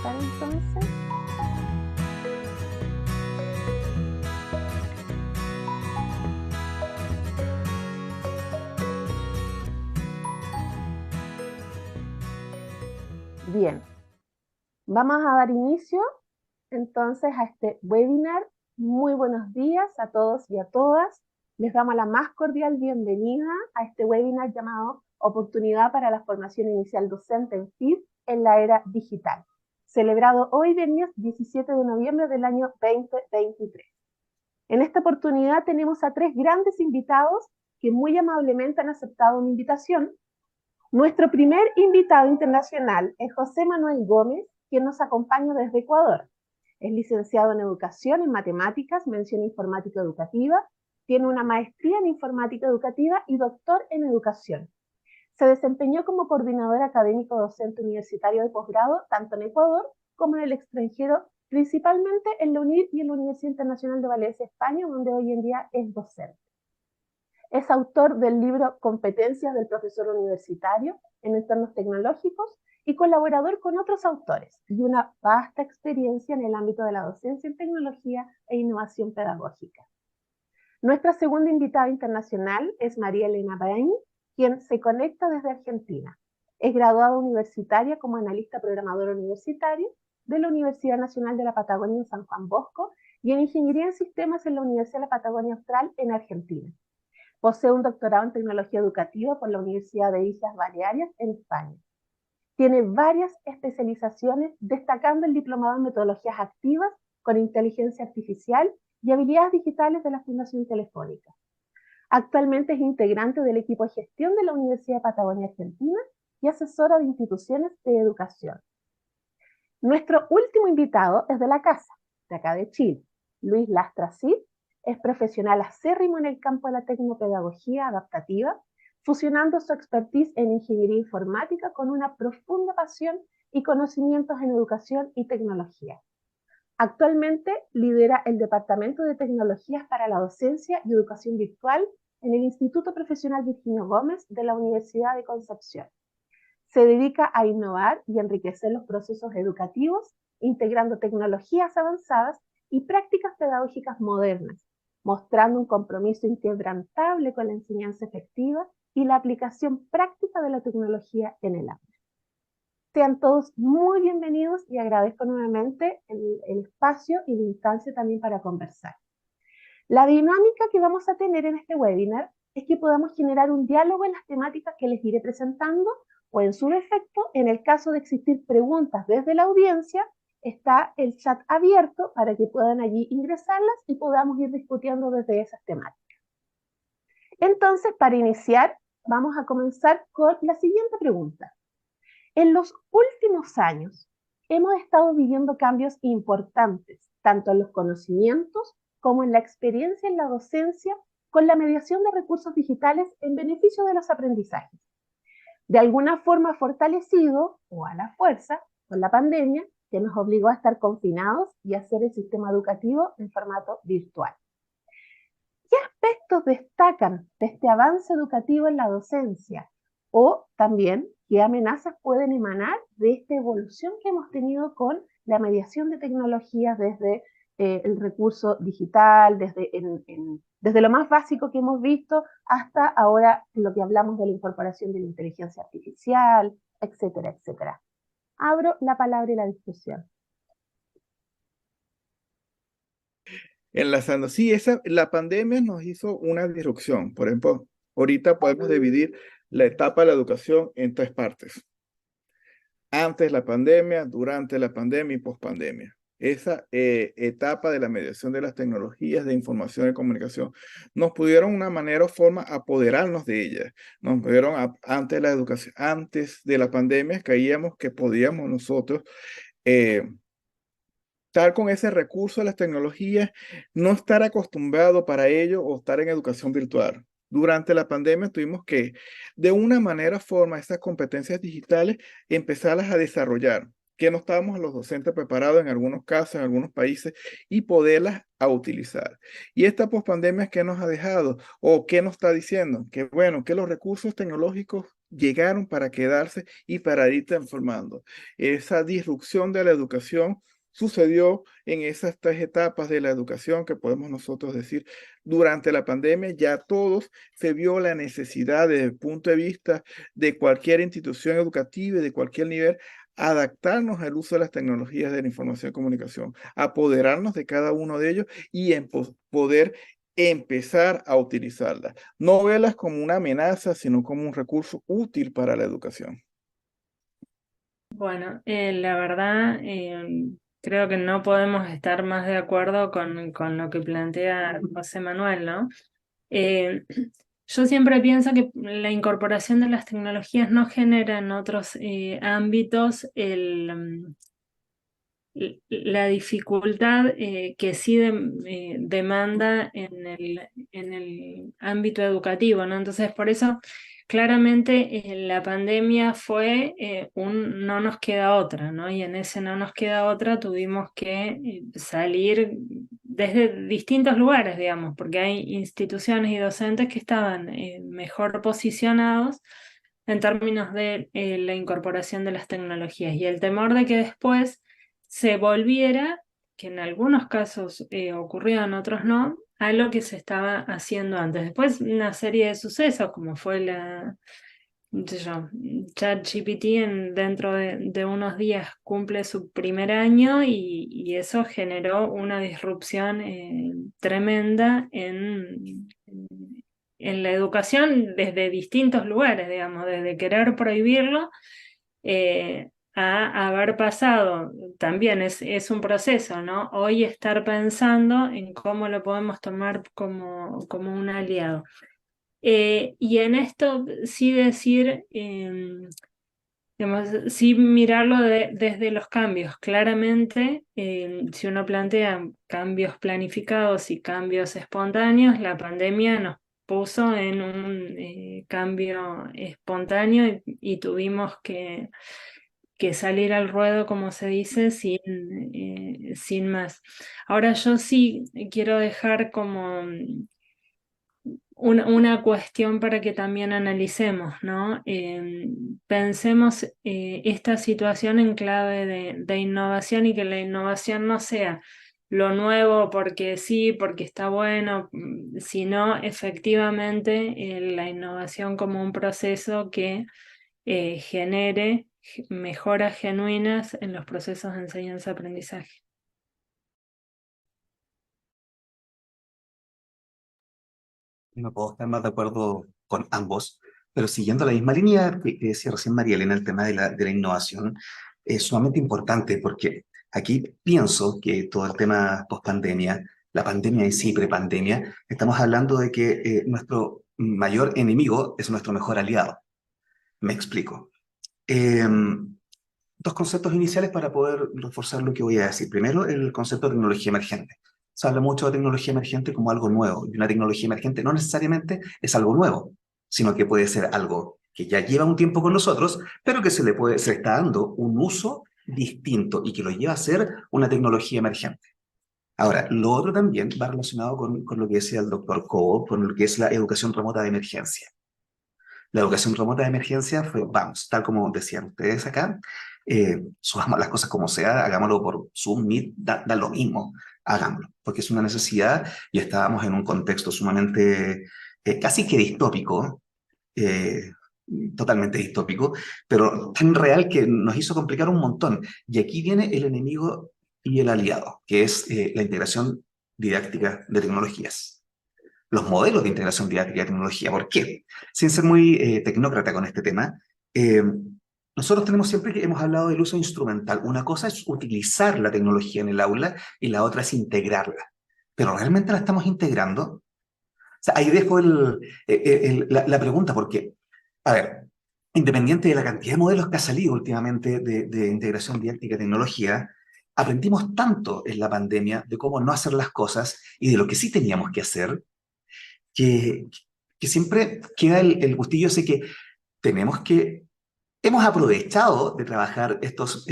comenzar entonces. Bien, vamos a dar inicio entonces a este webinar. Muy buenos días a todos y a todas. Les damos la más cordial bienvenida a este webinar llamado Oportunidad para la Formación Inicial Docente en FID en la Era Digital, celebrado hoy viernes 17 de noviembre del año 2023. En esta oportunidad tenemos a 3 grandes invitados que muy amablemente han aceptado una invitación. Nuestro primer invitado internacional es José Manuel Gómez, quien nos acompaña desde Ecuador. Es licenciado en Educación en Matemáticas, mención Informática Educativa, tiene una maestría en Informática Educativa y doctor en Educación. Se desempeñó como coordinador académico docente universitario de posgrado, tanto en Ecuador como en el extranjero, principalmente en la UNIR y en la Universidad Internacional de Valencia, España, donde hoy en día es docente. Es autor del libro Competencias del profesor universitario en entornos tecnológicos y colaborador con otros autores y una vasta experiencia en el ámbito de la docencia en tecnología e innovación pedagógica. Nuestra segunda invitada internacional es María Elena Brain, quien se conecta desde Argentina. Es graduada universitaria como analista programador universitario de la Universidad Nacional de la Patagonia en San Juan Bosco y en Ingeniería en Sistemas en la Universidad de la Patagonia Austral en Argentina. Posee un doctorado en tecnología educativa por la Universidad de Islas Baleares en España. Tiene varias especializaciones, destacando el diplomado en metodologías activas con inteligencia artificial y habilidades digitales de la Fundación Telefónica. Actualmente es integrante del equipo de gestión de la Universidad de Patagonia Argentina y asesora de instituciones de educación. Nuestro último invitado es de la casa, de acá de Chile, Luis Lastra Cid. Es profesional acérrimo en el campo de la tecnopedagogía adaptativa, fusionando su expertise en ingeniería informática con una profunda pasión y conocimientos en educación y tecnología. Actualmente lidera el Departamento de Tecnologías para la Docencia y Educación Virtual en el Instituto Profesional Virginio Gómez de la Universidad de Concepción. Se dedica a innovar y enriquecer los procesos educativos, integrando tecnologías avanzadas y prácticas pedagógicas modernas, mostrando un compromiso inquebrantable con la enseñanza efectiva y la aplicación práctica de la tecnología en el aula. Sean todos muy bienvenidos y agradezco nuevamente el espacio y la instancia también para conversar. La dinámica que vamos a tener en este webinar es que podamos generar un diálogo en las temáticas que les iré presentando, o en su defecto, en el caso de existir preguntas desde la audiencia, está el chat abierto para que puedan allí ingresarlas y podamos ir discutiendo desde esas temáticas. Entonces, para iniciar, vamos a comenzar con la siguiente pregunta. En los últimos años, hemos estado viviendo cambios importantes, tanto en los conocimientos como en la experiencia en la docencia, con la mediación de recursos digitales en beneficio de los aprendizajes. De alguna forma fortalecido, o a la fuerza, con la pandemia, que nos obligó a estar confinados y a hacer el sistema educativo en formato virtual. ¿Qué aspectos destacan de este avance educativo en la docencia? O también, ¿qué amenazas pueden emanar de esta evolución que hemos tenido con la mediación de tecnologías desde el recurso digital, desde lo más básico que hemos visto hasta ahora lo que hablamos de la incorporación de la inteligencia artificial, etcétera, etcétera? Abro la palabra y la discusión. Enlazando, sí, la pandemia nos hizo una disrupción. Por ejemplo, ahorita podemos dividir la etapa de la educación en 3 partes. Antes de la pandemia, durante la pandemia y pospandemia. Esa etapa de la mediación de las tecnologías de información y comunicación nos pudieron de una manera o forma apoderarnos de ellas. Nos pudieron, antes de la educación, antes de la pandemia, creíamos que podíamos nosotros estar con ese recurso de las tecnologías, no estar acostumbrado para ello o estar en educación virtual. Durante la pandemia tuvimos que, de una manera, forma, esas competencias digitales, empezarlas a desarrollar, que no estábamos los docentes preparados en algunos casos, en algunos países, y poderlas a utilizar. Y esta pospandemia, ¿qué nos ha dejado? ¿O qué nos está diciendo? Que bueno, que los recursos tecnológicos llegaron para quedarse y para ir transformando. Esa disrupción de la educación sucedió en esas tres etapas de la educación que podemos nosotros decir durante la pandemia. Ya todos se vio la necesidad desde el punto de vista de cualquier institución educativa y de cualquier nivel adaptarnos al uso de las tecnologías de la información y comunicación, apoderarnos de cada uno de ellos y poder empezar a utilizarlas. No verlas como una amenaza, sino como un recurso útil para la educación. Bueno, la verdad, creo que no podemos estar más de acuerdo con lo que plantea José Manuel, ¿no? Eh, yo siempre pienso que la incorporación de las tecnologías no genera en otros ámbitos la dificultad que sí demanda en el ámbito educativo, ¿no? Entonces, por eso, claramente, la pandemia fue un no nos queda otra, ¿no? Y en ese no nos queda otra tuvimos que salir desde distintos lugares, digamos, porque hay instituciones y docentes que estaban mejor posicionados en términos de la incorporación de las tecnologías y el temor de que después se volviera, que en algunos casos ocurrió, en otros no, a lo que se estaba haciendo antes. Después una serie de sucesos, como fue qué sé yo, ChatGPT dentro de unos días cumple su primer año y eso generó una disrupción tremenda en la educación desde distintos lugares, digamos, desde querer prohibirlo a haber pasado, también es un proceso, ¿no? Hoy estar pensando en cómo lo podemos tomar como un aliado. Y en esto sí decir, digamos, sí mirarlo desde los cambios. Claramente, si uno plantea cambios planificados y cambios espontáneos, la pandemia nos puso en un cambio espontáneo y tuvimos que salir al ruedo, como se dice, sin más. Ahora yo sí quiero dejar como una cuestión para que también analicemos, ¿no? Pensemos esta situación en clave de innovación y que la innovación no sea lo nuevo porque sí, porque está bueno, sino efectivamente la innovación como un proceso que genere mejoras genuinas en los procesos de enseñanza-aprendizaje. No puedo estar más de acuerdo con ambos, pero siguiendo la misma línea que decía recién María Elena, el tema de la innovación es sumamente importante porque aquí pienso que todo el tema post-pandemia, la pandemia en sí, prepandemia, estamos hablando de que nuestro mayor enemigo es nuestro mejor aliado. Me explico. Dos conceptos iniciales para poder reforzar lo que voy a decir. Primero, el concepto de tecnología emergente. Se habla mucho de tecnología emergente como algo nuevo, y una tecnología emergente no necesariamente es algo nuevo, sino que puede ser algo que ya lleva un tiempo con nosotros, pero que se le está dando un uso distinto y que lo lleva a ser una tecnología emergente. Ahora, lo otro también va relacionado con lo que decía el doctor Cobo, con lo que es la educación remota de emergencia. La educación remota de emergencia fue, vamos, tal como decían ustedes acá, subamos las cosas como sea, hagámoslo por Zoom, Meet, da lo mismo, hagámoslo, porque es una necesidad y estábamos en un contexto sumamente, casi que distópico, eh, totalmente distópico, pero tan real que nos hizo complicar un montón. Y aquí viene el enemigo y el aliado, que es la integración didáctica de tecnologías, los modelos de integración didáctica de tecnología. ¿Por qué? Sin ser muy tecnócrata con este tema, nosotros tenemos siempre que hemos hablado del uso instrumental. Una cosa es utilizar la tecnología en el aula y la otra es integrarla. Pero ¿realmente la estamos integrando? O sea, ahí dejo la pregunta porque, a ver, independiente de la cantidad de modelos que ha salido últimamente de integración didáctica y tecnología, aprendimos tanto en la pandemia de cómo no hacer las cosas y de lo que sí teníamos que hacer, que, que siempre queda el gustillo ese que tenemos que, hemos aprovechado de trabajar estos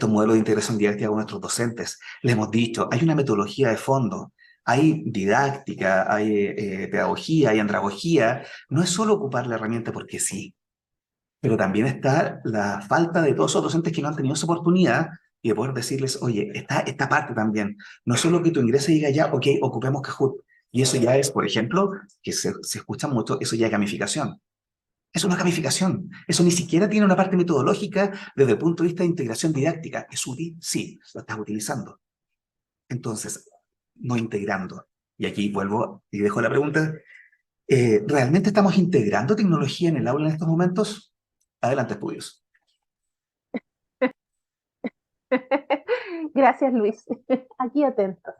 modelos de integración didáctica con nuestros docentes. Les hemos dicho, hay una metodología de fondo, hay didáctica, hay pedagogía, hay andragogía. No es solo ocupar la herramienta porque sí. pero también está la falta de todos esos docentes que no han tenido esa oportunidad y de poder decirles, oye, esta parte también, no solo que tú ingreses y digas ya, ok, ocupemos Kahoot. Y eso ya es, por ejemplo, que se escucha mucho, eso ya es gamificación. Eso no es gamificación. Eso ni siquiera tiene una parte metodológica desde el punto de vista de integración didáctica. ¿Es útil? Sí, lo estás utilizando. Entonces, no integrando. Y aquí vuelvo y dejo la pregunta. ¿Realmente estamos integrando tecnología en el aula en estos momentos? Adelante, estudios. Gracias, Luis. Aquí atento.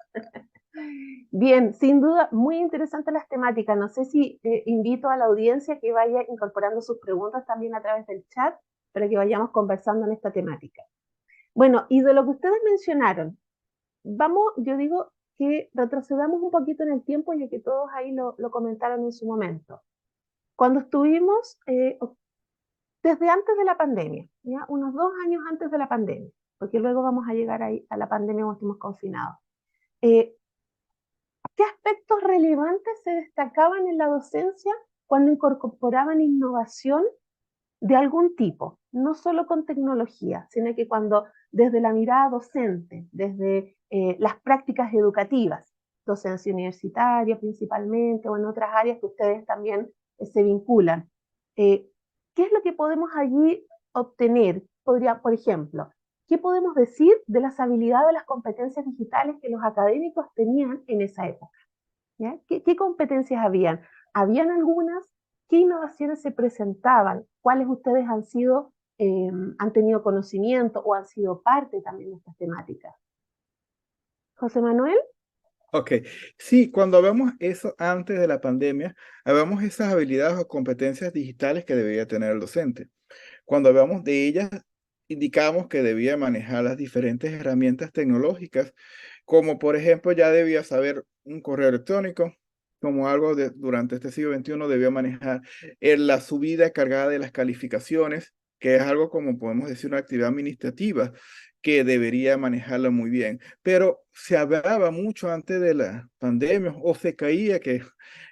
Bien, sin duda, muy interesantes las temáticas. No sé si invito a la audiencia que vaya incorporando sus preguntas también a través del chat para que vayamos conversando en esta temática. Bueno, y de lo que ustedes mencionaron, vamos, yo digo que retrocedamos un poquito en el tiempo, ya que todos ahí lo comentaron en su momento. Cuando estuvimos, desde antes de la pandemia, ¿ya? Unos 2 años antes de la pandemia, porque luego vamos a llegar ahí a la pandemia cuando estemos confinados. Eh, ¿Qué aspectos relevantes se destacaban en la docencia cuando incorporaban innovación de algún tipo? No solo con tecnología, sino que cuando desde la mirada docente, desde las prácticas educativas, docencia universitaria principalmente, o en otras áreas que ustedes también se vinculan. Eh, ¿Qué es lo que podemos allí obtener? Por ejemplo, ¿qué podemos decir de las habilidades, de las competencias digitales que los académicos tenían en esa época? ¿Ya? ¿Qué competencias habían? ¿Habían algunas? ¿Qué innovaciones se presentaban? ¿Cuáles ustedes han tenido conocimiento o han sido parte también de estas temáticas? José Manuel. Ok, sí, cuando hablamos eso antes de la pandemia, hablamos esas habilidades o competencias digitales que debería tener el docente. Cuando hablamos de ellas, indicamos que debía manejar las diferentes herramientas tecnológicas, como por ejemplo ya debía saber un correo electrónico, como algo durante este siglo XXI debía manejar la subida cargada de las calificaciones, que es algo como podemos decir una actividad administrativa que debería manejarla muy bien. Pero se hablaba mucho antes de la pandemia o se caía que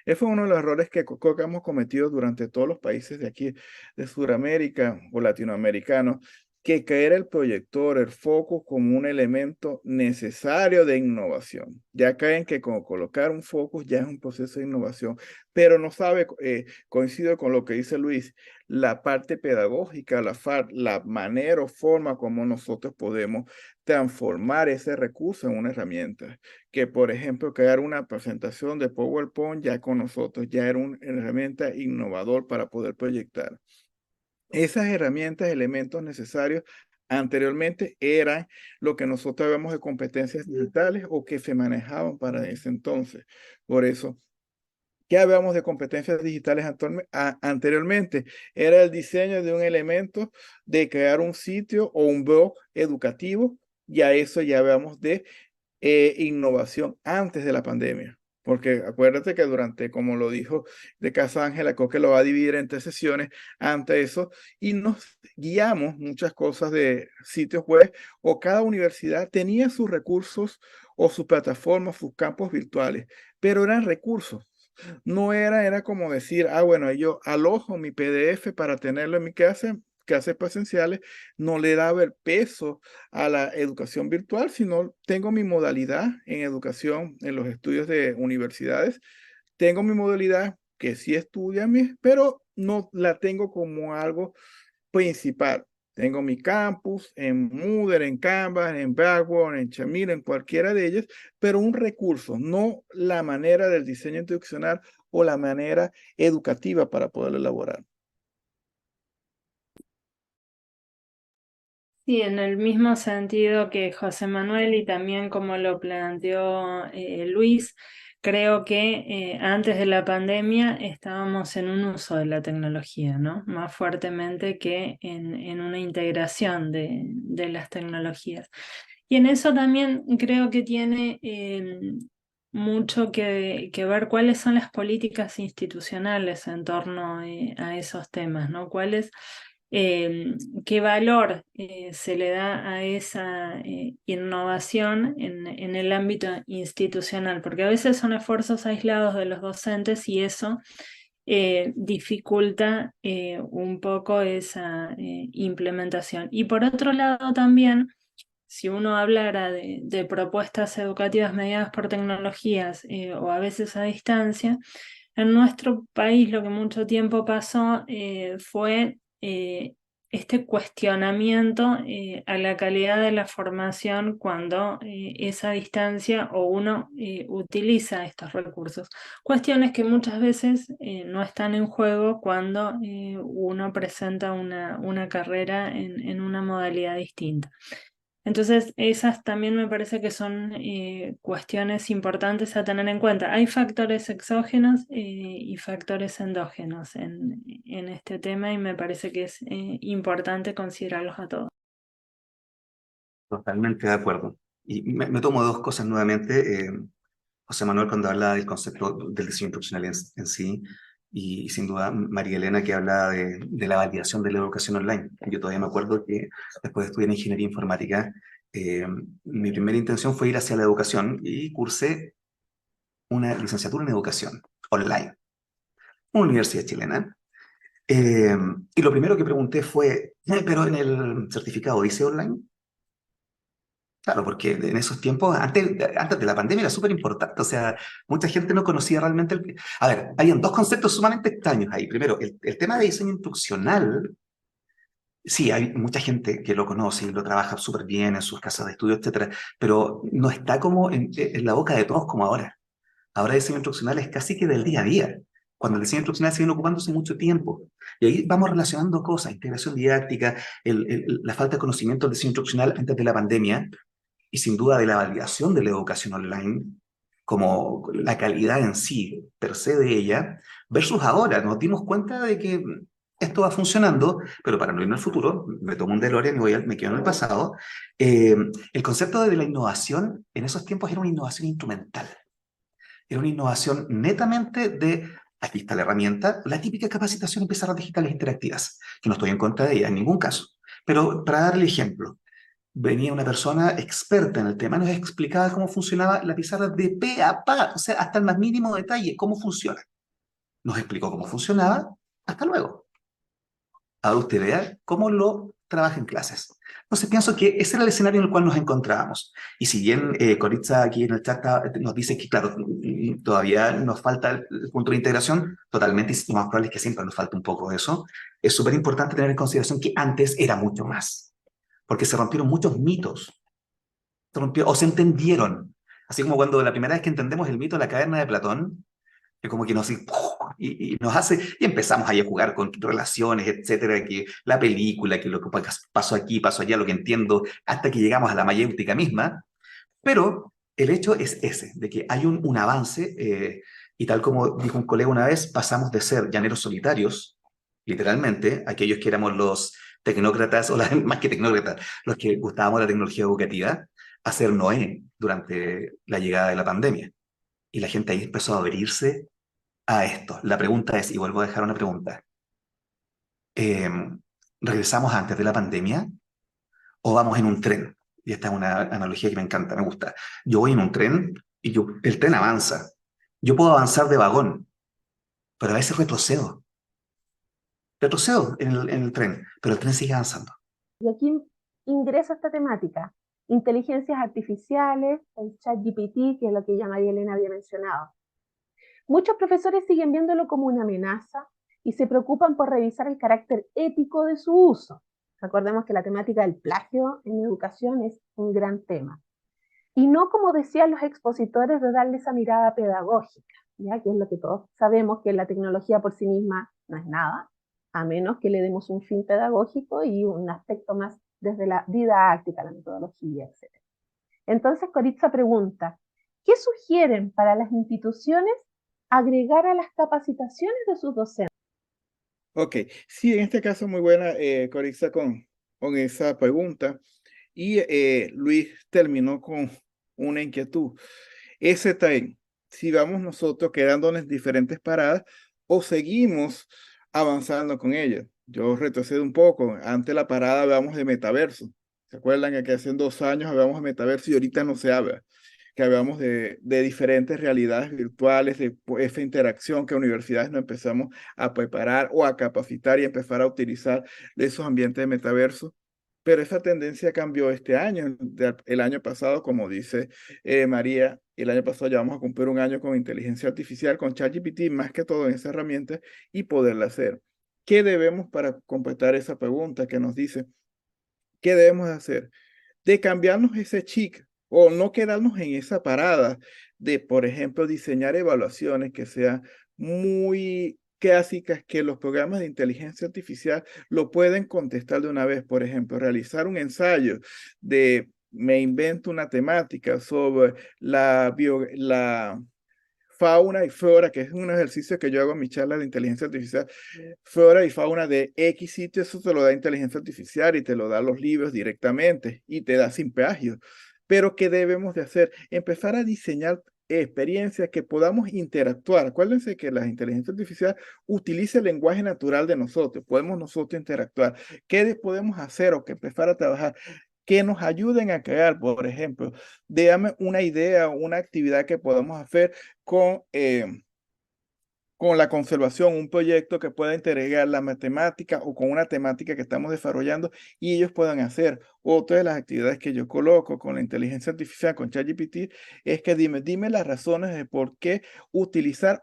ese fue uno de los errores que creo que hemos cometido durante todos los países de aquí de Sudamérica o latinoamericanos, que caer el proyector, el foco como un elemento necesario de innovación. Ya caen que con colocar un foco ya es un proceso de innovación, pero no sabe, coincido con lo que dice Luis, la parte pedagógica, la manera o forma como nosotros podemos transformar ese recurso en una herramienta. Que, por ejemplo, crear una presentación de PowerPoint ya con nosotros ya era una herramienta innovador para poder proyectar. Esas herramientas, elementos necesarios anteriormente eran lo que nosotros vemos de competencias digitales o que se manejaban para ese entonces. Por eso, ¿qué hablábamos de competencias digitales anteriormente? Era el diseño de un elemento, de crear un sitio o un blog educativo, y a eso ya hablamos de innovación antes de la pandemia. Porque acuérdate que durante, como lo dijo de Casa Ángela, creo que lo va a dividir en 3 sesiones ante eso, y nos guiamos muchas cosas de sitios web, o cada universidad tenía sus recursos o sus plataformas, sus campos virtuales, pero eran recursos. No era como decir, bueno, yo alojo mi PDF para tenerlo en mi clases presenciales, no le daba el peso a la educación virtual, sino tengo mi modalidad en educación, en los estudios de universidades, tengo mi modalidad que sí estudia, pero no la tengo como algo principal. Tengo mi campus en Moodle, en Canvas, en Blackboard, en Chamir, en cualquiera de ellas, pero un recurso, no la manera del diseño instruccional o la manera educativa para poderlo elaborar. Sí, en el mismo sentido que José Manuel y también como lo planteó Luis, creo que antes de la pandemia estábamos en un uso de la tecnología, ¿no? Más fuertemente que en una integración de las tecnologías. Y en eso también creo que tiene mucho que ver cuáles son las políticas institucionales en torno a esos temas, ¿no? Qué valor se le da a esa innovación en el ámbito institucional, porque a veces son esfuerzos aislados de los docentes y eso dificulta un poco esa implementación. Y por otro lado también, si uno hablara de propuestas educativas mediadas por tecnologías o a veces a distancia, en nuestro país lo que mucho tiempo pasó fue este cuestionamiento a la calidad de la formación cuando es a distancia o uno utiliza estos recursos. Cuestiones que muchas veces no están en juego cuando uno presenta una carrera en una modalidad distinta. Entonces, esas también me parece que son cuestiones importantes a tener en cuenta. Hay factores exógenos y factores endógenos en este tema y me parece que es importante considerarlos a todos. Totalmente de acuerdo. Y me tomo dos cosas nuevamente. José Manuel cuando habla del concepto del diseño instruccional en sí, y sin duda María Elena que habla de la validación de la educación online. Yo todavía me acuerdo que después de estudiar ingeniería informática, mi primera intención fue ir hacia la educación y cursé una licenciatura en educación online, una universidad chilena. Eh, y lo primero que pregunté fue, pero en el certificado dice online. Claro, porque en esos tiempos, antes de la pandemia, era súper importante. O sea, mucha gente no conocía realmente el... A ver, habían dos conceptos sumamente extraños ahí. Primero, el tema de diseño instruccional, sí, hay mucha gente que lo conoce y lo trabaja súper bien en sus casas de estudio, etcétera, pero no está como en la boca de todos como ahora. Ahora el diseño instruccional es casi que del día a día, cuando el diseño instruccional sigue ocupándose mucho tiempo. Y ahí vamos relacionando cosas, integración didáctica, la falta de conocimiento del diseño instruccional antes de la pandemia, y sin duda de la validación de la educación online, como la calidad en sí, per se de ella, versus ahora. Nos dimos cuenta de que esto va funcionando, pero para no irme al futuro, me tomo un DeLorean y me quedo en el pasado. El concepto de la innovación en esos tiempos era una innovación instrumental. Era una innovación netamente de, aquí está la herramienta, la típica capacitación en pizarras digitales interactivas, que no estoy en contra de ella en ningún caso. Pero para darle ejemplo, venía una persona experta en el tema, nos explicaba cómo funcionaba la pizarra de pe a pa, o sea, hasta el más mínimo detalle, cómo funciona. Nos explicó cómo funcionaba, hasta luego. Ahora usted vea cómo lo trabaja en clases. Entonces pienso que ese era el escenario en el cual nos encontrábamos. Y si bien Coritza aquí en el chat nos dice que, claro, todavía nos falta el punto de integración, totalmente, y lo más probable es que siempre nos falta un poco de eso, es súper importante tener en consideración que antes era mucho más, porque se rompieron muchos mitos, o se entendieron. Así como cuando la primera vez que entendemos el mito de la caverna de Platón, que como que nos, y nos hace, y empezamos ahí a jugar con relaciones, etcétera, que la película, que lo que pasó aquí, pasó allá, lo que entiendo, hasta que llegamos a la mayéutica misma. Pero el hecho es ese, de que hay un avance, y tal como dijo un colega una vez, pasamos de ser llaneros solitarios, literalmente, aquellos que éramos los tecnócratas, o más que tecnócratas, los que gustábamos la tecnología educativa, a ser Noé durante la llegada de la pandemia. Y la gente ahí empezó a abrirse a esto. La pregunta es, y vuelvo a dejar una pregunta, eh, ¿regresamos antes de la pandemia o vamos en un tren? Y esta es una analogía que me encanta, me gusta. Yo voy en un tren y el tren avanza. Yo puedo avanzar de vagón, pero a veces retrocedo. Retrocedo en el tren, pero el tren sigue avanzando. Y aquí ingresa esta temática, inteligencias artificiales, el ChatGPT, que es lo que ya María Elena había mencionado. Muchos profesores siguen viéndolo como una amenaza y se preocupan por revisar el carácter ético de su uso. Recordemos que la temática del plagio en educación es un gran tema. Y no, como decían los expositores, de darle esa mirada pedagógica, ¿ya? Que es lo que todos sabemos, que la tecnología por sí misma no es nada, a menos que le demos un fin pedagógico y un aspecto más desde la didáctica, la metodología, etc. Entonces, Coritza pregunta, ¿qué sugieren para las instituciones agregar a las capacitaciones de sus docentes? Ok, sí, en este caso muy buena, Corixa, con esa pregunta. Y Luis terminó con una inquietud. Ese tren, si vamos nosotros quedándonos en diferentes paradas o seguimos avanzando con ella. Yo retrocedo un poco. Antes la parada hablábamos de metaverso. ¿Se acuerdan que hace 2 años hablábamos de metaverso y ahorita no se habla? que hablamos de diferentes realidades virtuales, de esa interacción que universidades nos empezamos a preparar o a capacitar y empezar a utilizar de esos ambientes de metaverso. Pero esa tendencia cambió este año. El año pasado, como dice María, el año pasado ya vamos a cumplir un año con inteligencia artificial, con ChatGPT, más que todo en esa herramienta y poderla hacer. ¿Qué debemos para completar esa pregunta que nos dice? ¿Qué debemos hacer? De cambiarnos ese chip o no quedarnos en esa parada de, por ejemplo, diseñar evaluaciones que sean muy clásicas, que los programas de inteligencia artificial lo pueden contestar de una vez. Por ejemplo, realizar un ensayo de, me invento una temática sobre la fauna y flora, que es un ejercicio que yo hago en mi charla de inteligencia artificial, flora y fauna de X sitio, eso te lo da inteligencia artificial y te lo da los libros directamente y te da sin plagio. Pero ¿qué debemos de hacer? Empezar a diseñar experiencias que podamos interactuar. Acuérdense que la inteligencia artificial utiliza el lenguaje natural de nosotros, podemos nosotros interactuar. ¿Qué podemos hacer o que empezar a trabajar? Que nos ayuden a crear, por ejemplo, déjame una idea, una actividad que podamos hacer con la conservación, un proyecto que pueda integrar la matemática o con una temática que estamos desarrollando y ellos puedan hacer. Otra de las actividades que yo coloco con la inteligencia artificial, con ChatGPT, es que dime las razones de por qué utilizar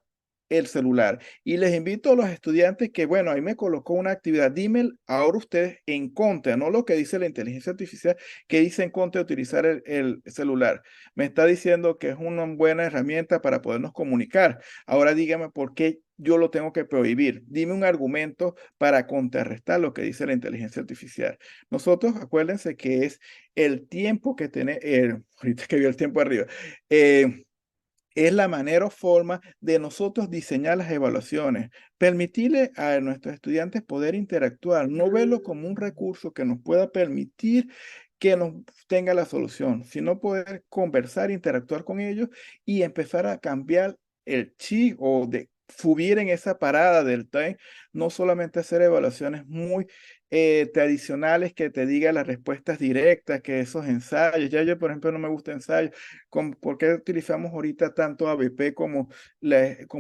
el celular. Y les invito a los estudiantes que, bueno, ahí me colocó una actividad. Dime ahora ustedes en contra, no lo que dice la inteligencia artificial, que dice en contra de utilizar el celular. Me está diciendo que es una buena herramienta para podernos comunicar. Ahora dígame por qué yo lo tengo que prohibir. Dime un argumento para contrarrestar lo que dice la inteligencia artificial. Nosotros, acuérdense que es el tiempo que tenemos, ahorita que vio el tiempo arriba, es la manera o forma de nosotros diseñar las evaluaciones, permitirle a nuestros estudiantes poder interactuar, no verlo como un recurso que nos pueda permitir que nos tenga la solución, sino poder conversar, interactuar con ellos y empezar a cambiar el chip o de subir en esa parada del tren, no solamente hacer evaluaciones muy tradicionales que te digan las respuestas directas, que esos ensayos, ya yo por ejemplo no me gusta ensayos, ¿por qué utilizamos ahorita tanto ABP como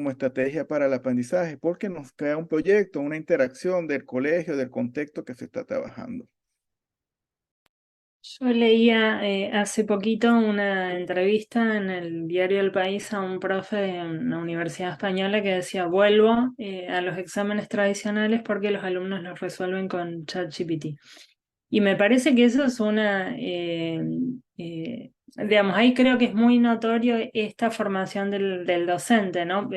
estrategia para el aprendizaje? Porque nos crea un proyecto, una interacción del colegio, del contexto que se está trabajando. Yo leía hace poquito una entrevista en el diario El País a un profe de una universidad española que decía, vuelvo a los exámenes tradicionales porque los alumnos los resuelven con ChatGPT. Y me parece que eso es digamos, ahí creo que es muy notorio esta formación del docente, ¿no?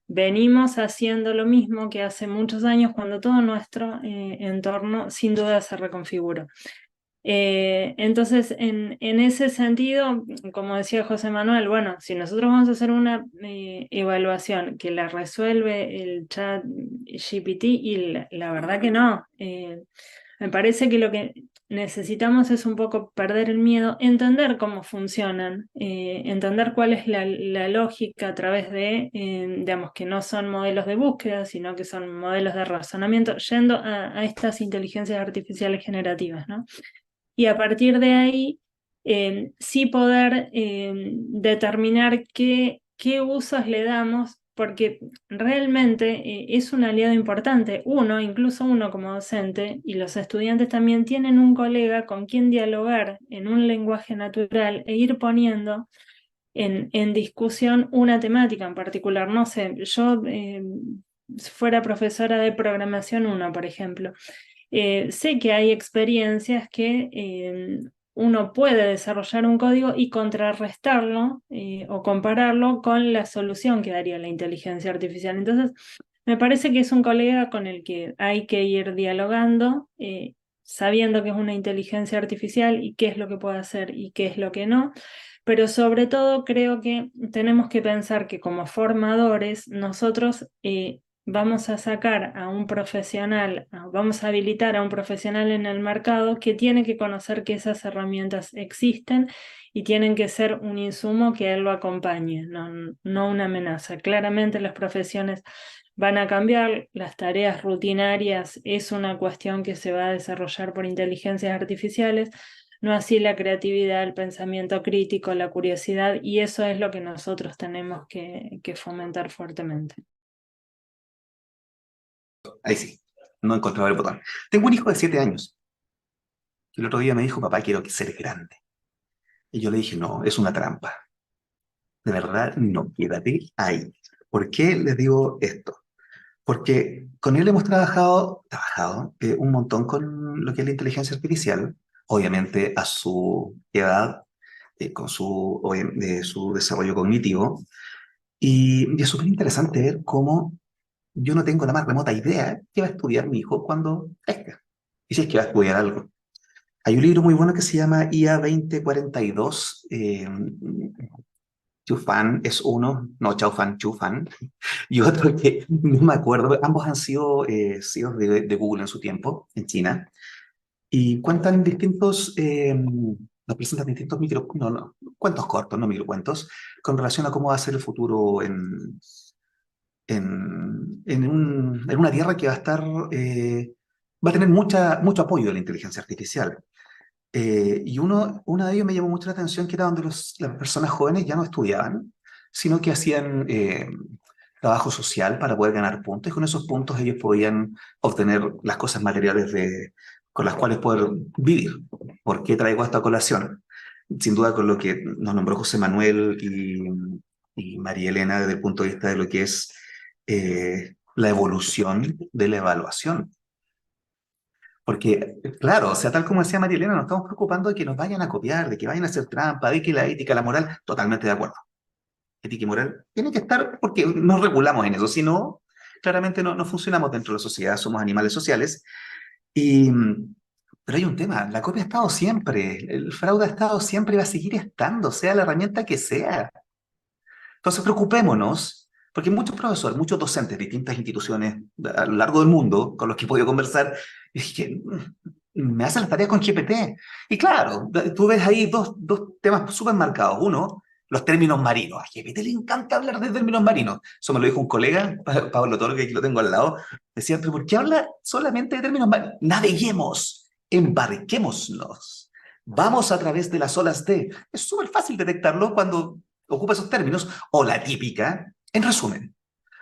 Venimos haciendo lo mismo que hace muchos años cuando todo nuestro entorno sin duda se reconfiguró. Entonces, en ese sentido, como decía José Manuel, bueno, si nosotros vamos a hacer una evaluación que la resuelve el chat GPT, y la verdad que no, me parece que lo que necesitamos es un poco perder el miedo, entender cómo funcionan, entender cuál es la lógica a través de, digamos, que no son modelos de búsqueda, sino que son modelos de razonamiento, yendo a estas inteligencias artificiales generativas, ¿no? Y a partir de ahí sí poder determinar qué usos le damos, porque realmente es un aliado importante. Incluso uno como docente, y los estudiantes también tienen un colega con quien dialogar en un lenguaje natural e ir poniendo en discusión una temática en particular. No sé, yo fuera profesora de programación 1, por ejemplo. Sé que hay experiencias que uno puede desarrollar un código y contrarrestarlo o compararlo con la solución que daría la inteligencia artificial. Entonces, me parece que es un colega con el que hay que ir dialogando, sabiendo que es una inteligencia artificial y qué es lo que puede hacer y qué es lo que no. Pero sobre todo creo que tenemos que pensar que como formadores nosotros vamos a sacar a un profesional, vamos a habilitar a un profesional en el mercado que tiene que conocer que esas herramientas existen y tienen que ser un insumo que él lo acompañe, no una amenaza. Claramente las profesiones van a cambiar, las tareas rutinarias es una cuestión que se va a desarrollar por inteligencias artificiales, no así la creatividad, el pensamiento crítico, la curiosidad, y eso es lo que nosotros tenemos que fomentar fuertemente. Ahí sí, no encontraba el botón. Tengo un hijo de 7 años. Y el otro día me dijo, papá, quiero ser grande. Y yo le dije, no, es una trampa. De verdad, no, quédate ahí. ¿Por qué les digo esto? Porque con él hemos trabajado un montón con lo que es la inteligencia artificial, obviamente a su edad, con su desarrollo cognitivo, y es súper interesante ver cómo yo no tengo la más remota idea qué va a estudiar mi hijo cuando crezca, y si es que va a estudiar algo. Hay un libro muy bueno que se llama IA 2042. Chufan es uno, no Chaufan, Chufan, y otro que no me acuerdo, ambos han sido CEOs de Google en su tiempo, en China, y cuentan nos presentan distintos cuentos cortos, no microcuentos, con relación a cómo va a ser el futuro en una tierra que va a tener mucho apoyo de la inteligencia artificial. Y uno de ellos me llamó mucho la atención, que era donde las personas jóvenes ya no estudiaban, sino que hacían trabajo social para poder ganar puntos, y con esos puntos ellos podían obtener las cosas materiales con las cuales poder vivir. ¿Por qué traigo esta colación? Sin duda con lo que nos nombró José Manuel y María Elena desde el punto de vista de lo que es la evolución de la evaluación. Porque, claro, o sea, tal como decía María Elena, nos estamos preocupando de que nos vayan a copiar, de que vayan a hacer trampa, de que la ética, la moral, totalmente de acuerdo. Ética y moral tiene que estar porque nos regulamos en eso, si no, claramente no funcionamos dentro de la sociedad, somos animales sociales. Y, pero hay un tema, la copia ha estado siempre, el fraude ha estado siempre y va a seguir estando, sea la herramienta que sea. Entonces preocupémonos, porque muchos profesores, muchos docentes de distintas instituciones a lo largo del mundo con los que he podido conversar, es que me hacen las tareas con GPT. Y claro, tú ves ahí dos temas súper marcados. Uno, los términos marinos. A GPT le encanta hablar de términos marinos. Eso me lo dijo un colega, Pablo Toro, que aquí lo tengo al lado. Decía, pero ¿por qué habla solamente de términos marinos? Naveguemos, embarquémonos. Vamos a través de las olas de... Es súper fácil detectarlo cuando ocupa esos términos, o la típica, en resumen.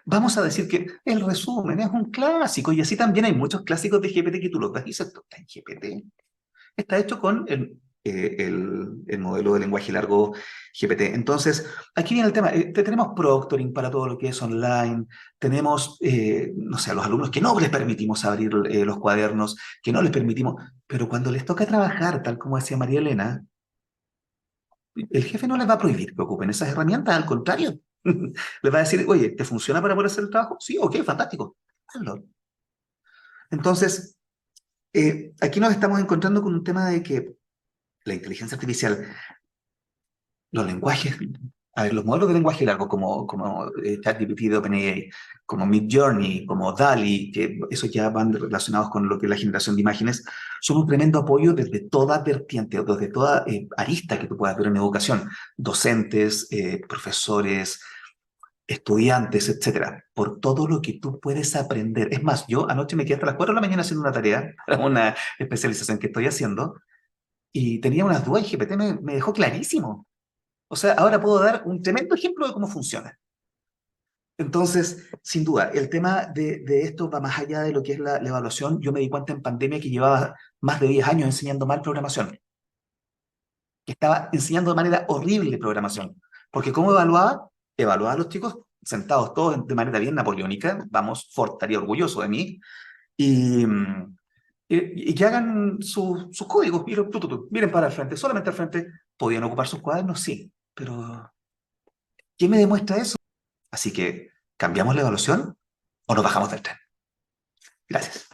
Vamos a decir que el resumen es un clásico, y así también hay muchos clásicos de GPT que tú los ves y dices, esto está en GPT. Está hecho con el modelo de lenguaje largo GPT. Entonces, aquí viene el tema. Tenemos proctoring para todo lo que es online. Tenemos, no sé, a los alumnos que no les permitimos abrir los cuadernos, que no les permitimos, pero cuando les toca trabajar, tal como decía María Elena, el jefe no les va a prohibir que ocupen esas herramientas, al contrario. Les va a decir, oye, ¿te funciona para poder hacer el trabajo? Sí, ok, fantástico. Hazlo. Entonces, aquí nos estamos encontrando con un tema de que la inteligencia artificial, los lenguajes, a ver, los modelos de lenguaje largo como ChatGPT de OpenAI, como Midjourney, como DALL-E, que esos ya van relacionados con lo que es la generación de imágenes, son un tremendo apoyo desde toda vertiente, desde toda arista que tú puedas ver en educación, docentes, profesores, estudiantes, etcétera, por todo lo que tú puedes aprender. Es más, yo anoche me quedé hasta las 4 de la mañana haciendo una tarea para una especialización que estoy haciendo, y tenía unas dudas y GPT me dejó clarísimo. O sea, ahora puedo dar un tremendo ejemplo de cómo funciona. Entonces, sin duda, el tema de esto va más allá de lo que es la evaluación. Yo me di cuenta en pandemia que llevaba más de 10 años enseñando mal programación, que estaba enseñando de manera horrible programación. Porque ¿cómo evaluaba? Evaluaba a los chicos sentados todos de manera bien napoleónica, vamos, Ford estaría orgulloso de mí, y, y que hagan sus códigos, miren para el frente, solamente al frente. ¿Podían ocupar sus cuadernos? Sí, pero ¿qué me demuestra eso? Así que, ¿cambiamos la evaluación o nos bajamos del tren? Gracias.